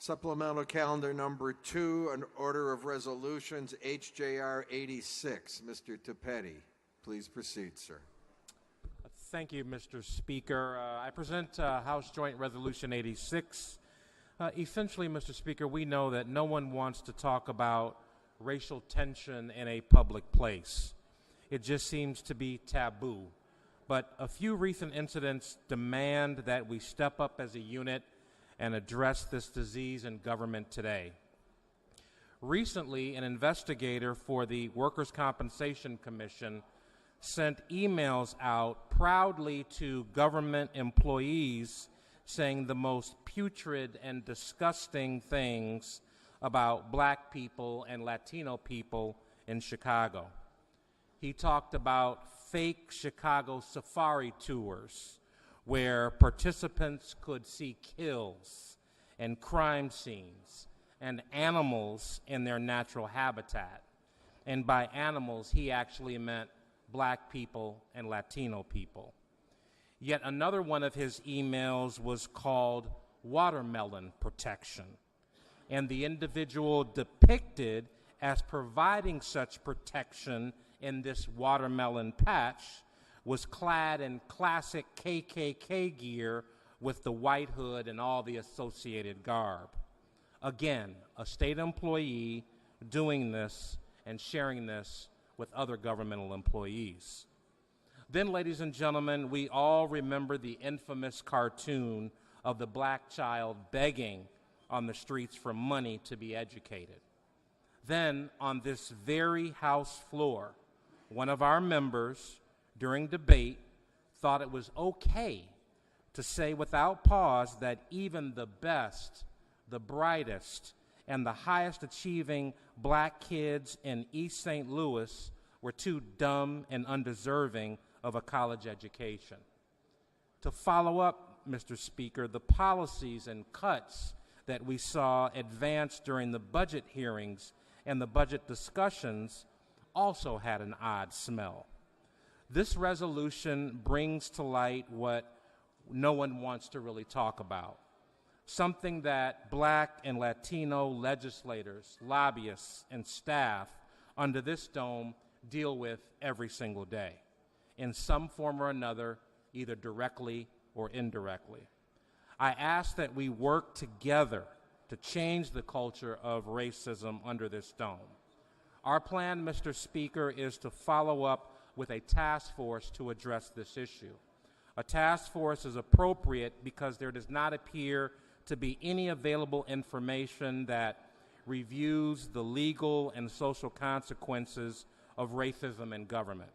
Supplemental calendar number 2, an order of resolutions, HJR86. Mr. Thapedi, please proceed, sir. Thank you, Mr. Speaker. I present House Joint Resolution 86. Essentially, Mr. Speaker, we know that no one wants to talk about racial tension in a public place. It just seems to be taboo. But a few recent incidents demand that we step up as a unit and address this disease in government today. Recently, an investigator for the Workers' Compensation Commission sent emails out proudly to government employees saying the most putrid and disgusting things about black people and Latino people in Chicago. He talked about fake Chicago safari tours where participants could see kills and crime scenes and animals in their natural habitat. And by animals, he actually meant black people and Latino people. Yet another one of his emails was called watermelon protection, and the individual depicted as providing such protection in this watermelon patch was clad in classic KKK gear with the white hood and all the associated garb. Again, a state employee doing this and sharing this with other governmental employees. Then, ladies and gentlemen, we all remember the infamous cartoon of the black child begging on the streets for money to be educated. Then, on this very House floor, one of our members, during debate, thought it was okay to say without pause that even the best, the brightest, and the highest achieving black kids in East St. Louis were too dumb and undeserving of a college education. To follow up, Mr. Speaker, the policies and cuts that we saw advanced during the budget hearings and the budget discussions also had an odd smell. This resolution brings to light what no one wants to really talk about, something that black and Latino legislators, lobbyists, and staff under this dome deal with every single day, in some form or another, either directly or indirectly. I ask that we work together to change the culture of racism under this dome. Our plan, Mr. Speaker, is to follow up with a task force to address this issue. A task force is appropriate because there does not appear to be any available information that reviews the legal and social consequences of racism in government.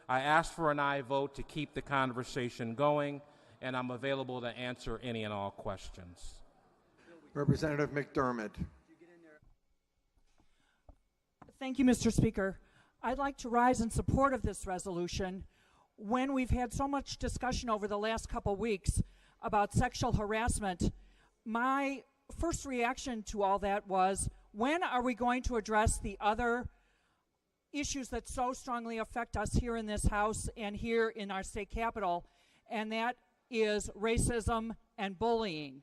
I ask for an aye vote to keep the conversation going, and I'm available to answer any and all questions. Representative McDermott. Thank you, Mr. Speaker. I'd like to rise in support of this resolution when we've had so much discussion over the last couple weeks about sexual harassment. My first reaction to all that was, when are we going to address the other issues that so strongly affect us here in this House and here in our state capitol, and that is racism and bullying.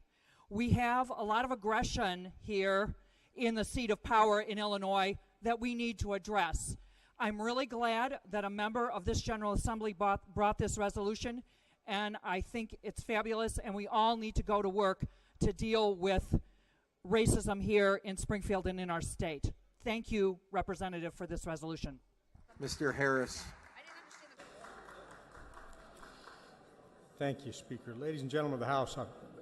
We have a lot of aggression here in the seat of power in Illinois that we need to address. I'm really glad that a member of this General Assembly brought this resolution, and I think it's fabulous, and we all need to go to work to deal with racism here in Springfield and in our state. Thank you, Representative, for this resolution. Mr. Harris. Thank you, Speaker. Ladies and gentlemen of the House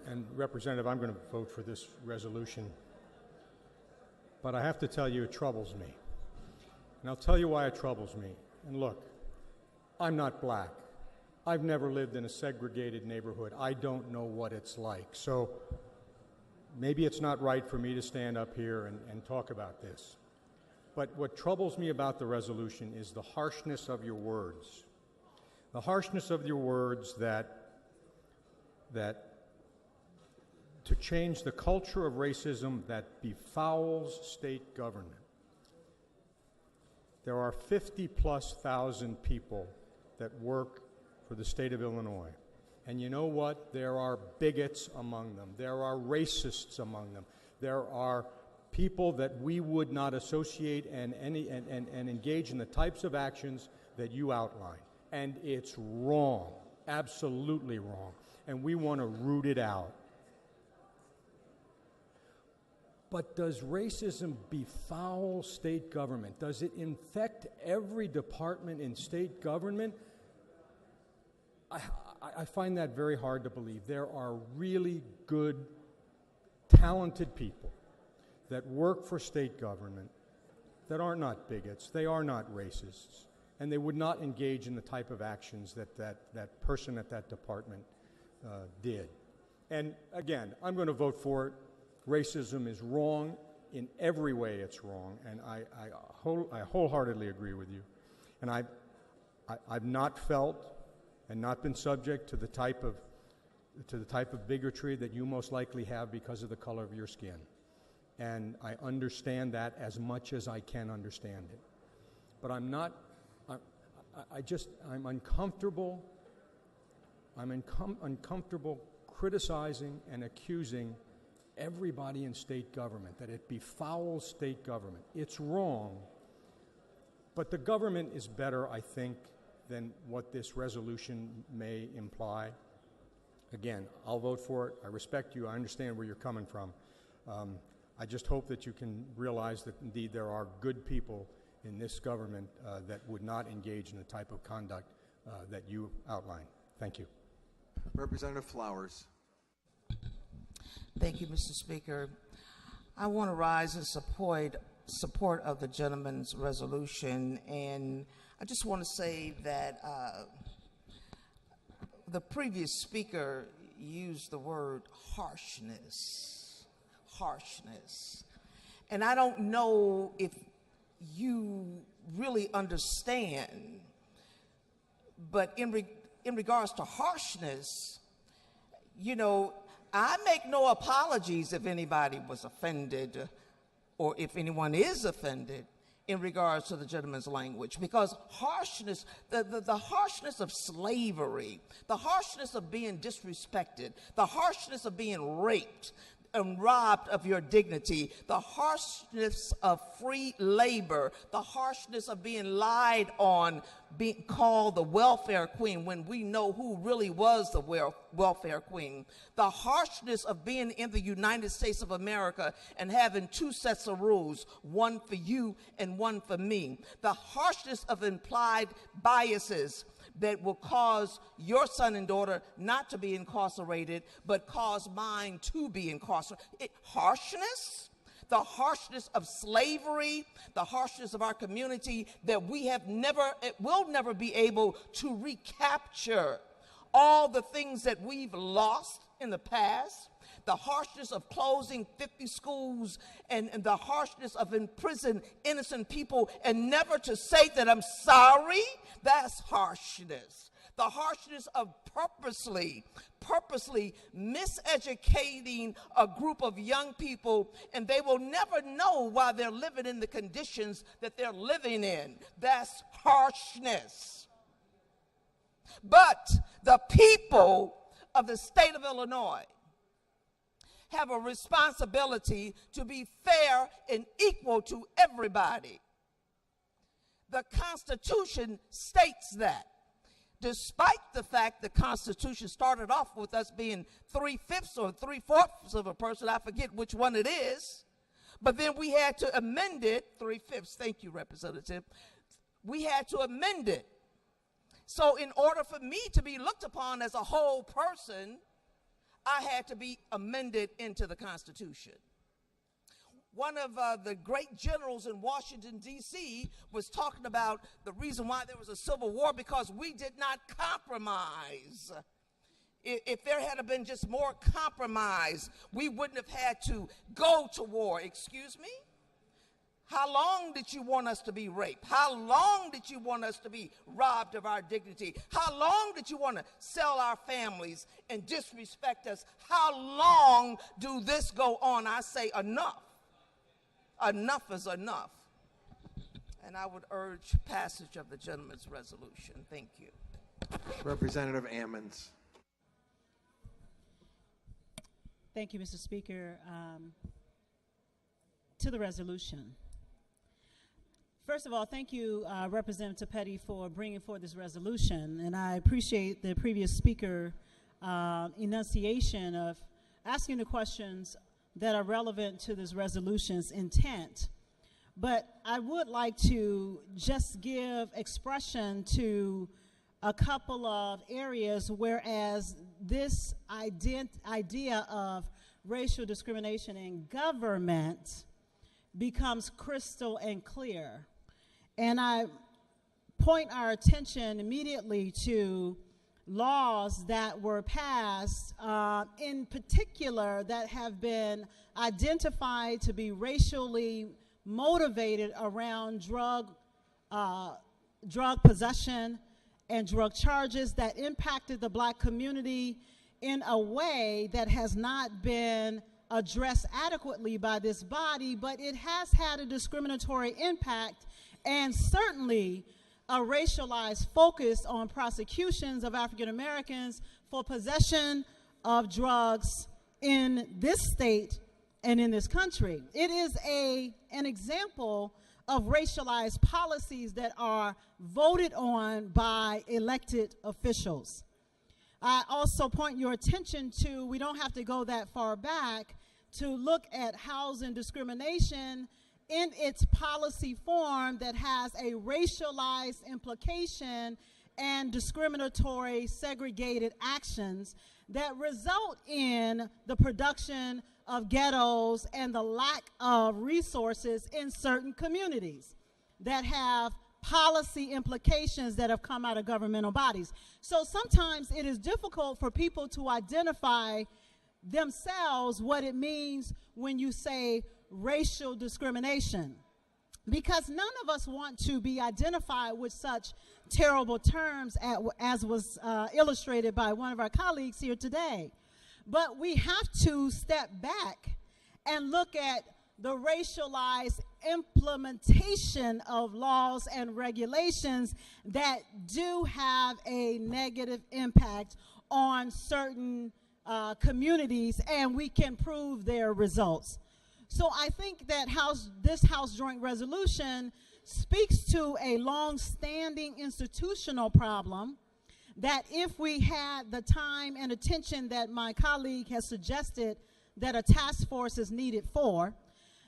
and Representative, I'm going to vote for this resolution. But I have to tell you, it troubles me. And I'll tell you why it troubles me. And look, I'm not black. I've never lived in a segregated neighborhood. I don't know what it's like. So maybe it's not right for me to stand up here and talk about this. But what troubles me about the resolution is the harshness of your words. The harshness of your words that to change the culture of racism that befouls state government. There are 50,000+ people that work for the state of Illinois. And you know what? There are bigots among them. There are racists among them. There are people that we would not associate and engage in the types of actions that you outline. And it's wrong, absolutely wrong. And we want to root it out. But does racism befoul state government? Does it infect every department in state government? I find that very hard to believe. There are really good, talented people that work for state government that are not bigots, they are not racists, and they would not engage in the type of actions that person at that department did. And again, I'm going to vote for it. Racism is wrong. In every way it's wrong, and I wholeheartedly agree with you. And I've not felt and not been subject to the type of bigotry that you most likely have because of the color of your skin. And I understand that as much as I can understand it. But I'm uncomfortable. I'm uncomfortable criticizing and accusing everybody in state government, that it befouls state government. It's wrong, but the government is better, I think, than what this resolution may imply. Again, I'll vote for it. I respect you. I understand where you're coming from. I just hope that you can realize that indeed there are good people in this government that would not engage in the type of conduct that you outlined. Thank you. Representative Flowers. Thank you, Mr. Speaker. I want to rise in support of the gentleman's resolution, and I just want to say that the previous speaker used the word harshness, and I don't know if you really understand, but in regards to harshness, you know, I make no apologies if anybody was offended or if anyone is offended in regards to the gentleman's language, because harshness, the harshness of slavery, the harshness of being disrespected, the harshness of being raped and robbed of your dignity, the harshness of free labor, the harshness of being lied on, being called the welfare queen when we know who really was the welfare queen, the harshness of being in the United States of America and having two sets of rules, one for you and one for me, the harshness of implied biases that will cause your son and daughter not to be incarcerated, but cause mine to be incarcerated. Harshness, the harshness of slavery, the harshness of our community that we have never, will never be able to recapture. All the things that we've lost in the past, the harshness of closing 50 schools and the harshness of imprisoning innocent people and never to say that I'm sorry, that's harshness. The harshness of purposely miseducating a group of young people, and they will never know why they're living in the conditions that they're living in. That's harshness. But the people of the state of Illinois have a responsibility to be fair and equal to everybody. The Constitution states that. Despite the fact the Constitution started off with us being 3/5 or 3/4 of a person, I forget which one it is, but then we had to amend it, 3/5, thank you, Representative. We had to amend it. So in order for me to be looked upon as a whole person, I had to be amended into the Constitution. One of the great generals in Washington, D.C. was talking about the reason why there was a civil war because we did not compromise. If there had been just more compromise, we wouldn't have had to go to war. Excuse me? How long did you want us to be raped? How long did you want us to be robbed of our dignity? How long did you want to sell our families and disrespect us? How long do this go on? I say enough. Enough is enough. And I would urge passage of the gentleman's resolution. Thank you. Representative Ammons. Thank you, Mr. Speaker. to the resolution. First of all, thank you, Representative Thapedi, for bringing forward this resolution, and I appreciate the previous speaker enunciation of asking the questions that are relevant to this resolution's intent. But I would like to just give expression to a couple of areas whereas this idea of racial discrimination in government becomes crystal and clear. And I point our attention immediately to laws that were passed, in particular, that have been identified to be racially motivated around drug possession and drug charges that impacted the black community in a way that has not been addressed adequately by this body, but it has had a discriminatory impact and certainly a racialized focus on prosecutions of African Americans for possession of drugs in this state and in this country. It is an example of racialized policies that are voted on by elected officials. I also point your attention to, we don't have to go that far back, to look at housing discrimination in its policy form that has a racialized implication and discriminatory segregated actions that result in the production of ghettos and the lack of resources in certain communities that have policy implications that have come out of governmental bodies. So sometimes it is difficult for people to identify themselves what it means when you say racial discrimination, because none of us want to be identified with such terrible terms as was illustrated by one of our colleagues here today. But we have to step back and look at the racialized implementation of laws and regulations that do have a negative impact on certain communities, and we can prove their results. So I think that this House Joint Resolution speaks to a long-standing institutional problem that if we had the time and attention that my colleague has suggested that a task force is needed for,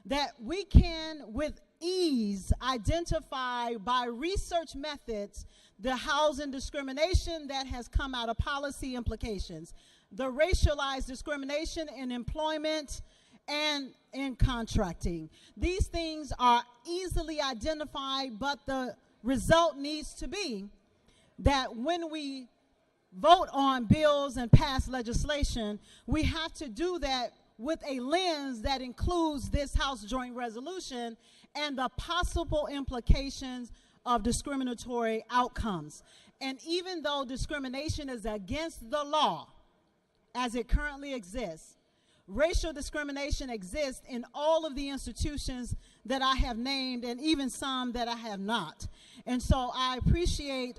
that we can with ease identify by research methods the housing discrimination that has come out of policy implications, the racialized discrimination in employment and in contracting. These things are easily identified, but the result needs to be that when we vote on bills and pass legislation, we have to do that with a lens that includes this House Joint Resolution and the possible implications of discriminatory outcomes. And even though discrimination is against the law as it currently exists, racial discrimination exists in all of the institutions that I have named and even some that I have not. And so I appreciate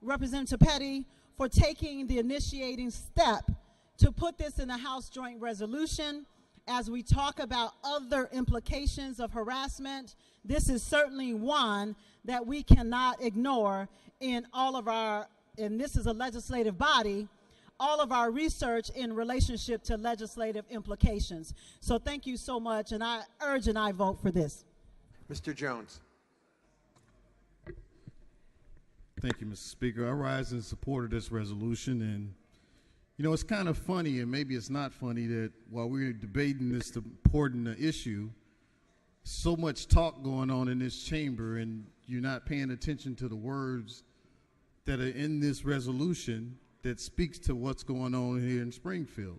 Representative Thapedi for taking the initiating step to put this in the House Joint Resolution. As we talk about other implications of harassment, this is certainly one that we cannot ignore in all of our, and this is a legislative body, all of our research in relationship to legislative implications. So thank you so much, and I urge and I vote for this. Mr. Jones. Thank you, Mr. Speaker. I rise in support of this resolution, and you know, it's kind of funny, and maybe it's not funny, that while we're debating this important issue, so much talk going on in this chamber, and you're not paying attention to the words that are in this resolution that speaks to what's going on here in Springfield.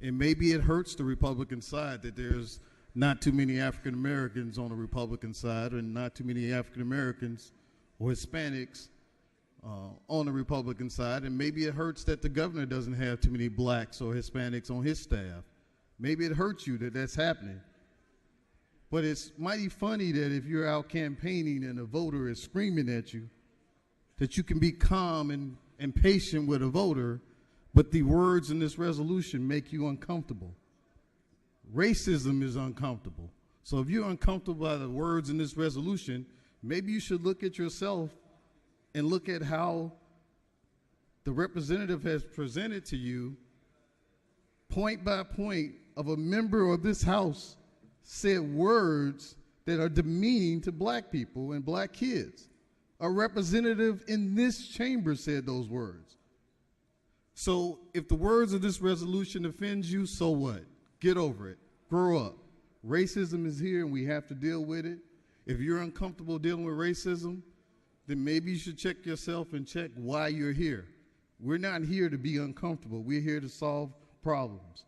And maybe it hurts the Republican side that there's not too many African Americans on the Republican side and not too many African Americans or Hispanics on the Republican side, and maybe it hurts that the governor doesn't have too many blacks or Hispanics on his staff. Maybe it hurts you that that's happening. But it's mighty funny that if you're out campaigning and a voter is screaming at you, that you can be calm and patient with a voter, but the words in this resolution make you uncomfortable. Racism is uncomfortable. So if you're uncomfortable by the words in this resolution, maybe you should look at yourself and look at how the representative has presented to you point by point of a member of this House said words that are demeaning to black people and black kids. A representative in this chamber said those words. So if the words of this resolution offends you, so what? Get over it. Grow up. Racism is here and we have to deal with it. If you're uncomfortable dealing with racism, then maybe you should check yourself and check why you're here. We're not here to be uncomfortable. We're here to solve problems.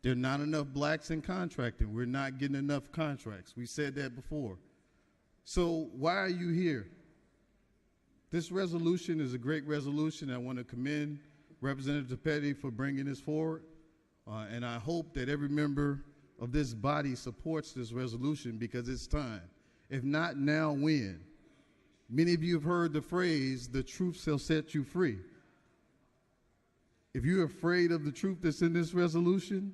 There are not enough blacks in contracting. We're not getting enough contracts. We said that before. So why are you here? This resolution is a great resolution. I want to commend Representative Thapedi for bringing this forward. And I hope that every member of this body supports this resolution because it's time. If not now, when? Many of you have heard the phrase, the truth shall set you free. If you're afraid of the truth that's in this resolution,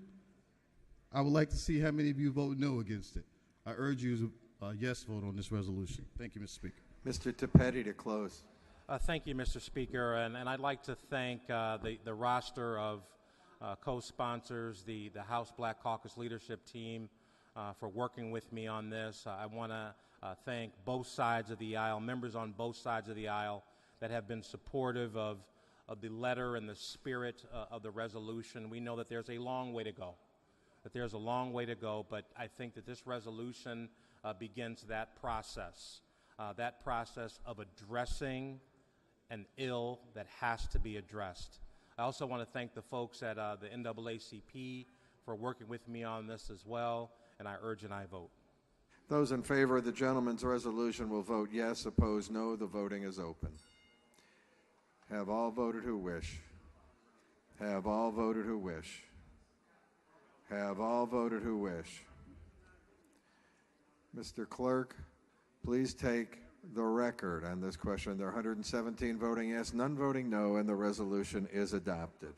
I would like to see how many of you vote no against it. I urge you to yes vote on this resolution. Thank you, Mr. Speaker. Mr. Thapedi to close. Thank you, Mr. Speaker, and I'd like to thank the roster of co-sponsors, the House Black Caucus leadership team for working with me on this. I want to thank both sides of the aisle, members on both sides of the aisle that have been supportive of the letter and the spirit of the resolution. We know that there's a long way to go, but I think that this resolution begins that process of addressing an ill that has to be addressed. I also want to thank the folks at the NAACP for working with me on this as well, and I urge and I vote. Those in favor of the gentleman's resolution will vote yes, opposed no. The voting is open. Have all voted who wish. Have all voted who wish. Have all voted who wish. Mr. Clerk, please take the record on this question. There are 117 voting yes, none voting no, and the resolution is adopted.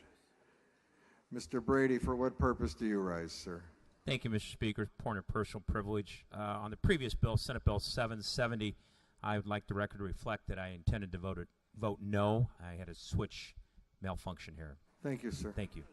Mr. Brady, for what purpose do you rise, sir? Thank you, Mr. Speaker. Point of personal privilege. On the previous bill, Senate Bill 770, I would like the record to reflect that I intended to vote no. I had a switch malfunction here. Thank you, sir. Thank you.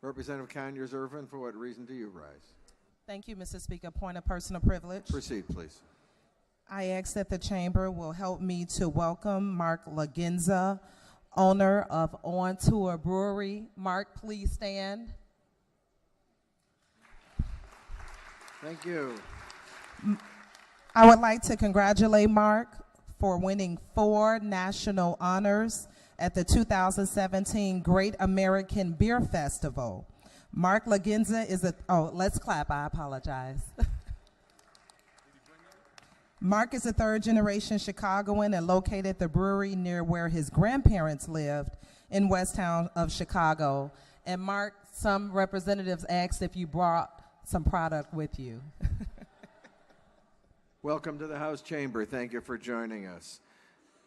Representative Conyers-Irvin, for what reason do you rise? Thank you, Mr. Speaker. Point of personal privilege. Proceed, please. I ask that the chamber will help me to welcome Mark Lagenza, owner of On Tour Brewery. Mark, please stand. Thank you. I would like to congratulate Mark for winning 4 national honors at the 2017 Great American Beer Festival. Mark Lagenza is let's clap, I apologize. Mark is a third-generation Chicagoan and located the brewery near where his grandparents lived in West Town of Chicago. And Mark, some representatives asked if you brought some product with you. Welcome to the House Chamber. Thank you for joining us.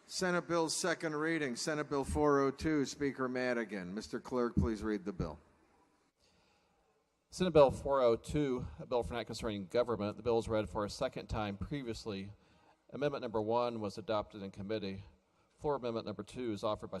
Senate Bill's second reading, Senate Bill 402, Speaker Madigan. Mr. Clerk, please read the bill. Senate Bill 402, a bill for an act concerning government. The bill was read for a second time previously. Amendment number 1 was adopted in committee. Floor amendment number 2 is offered by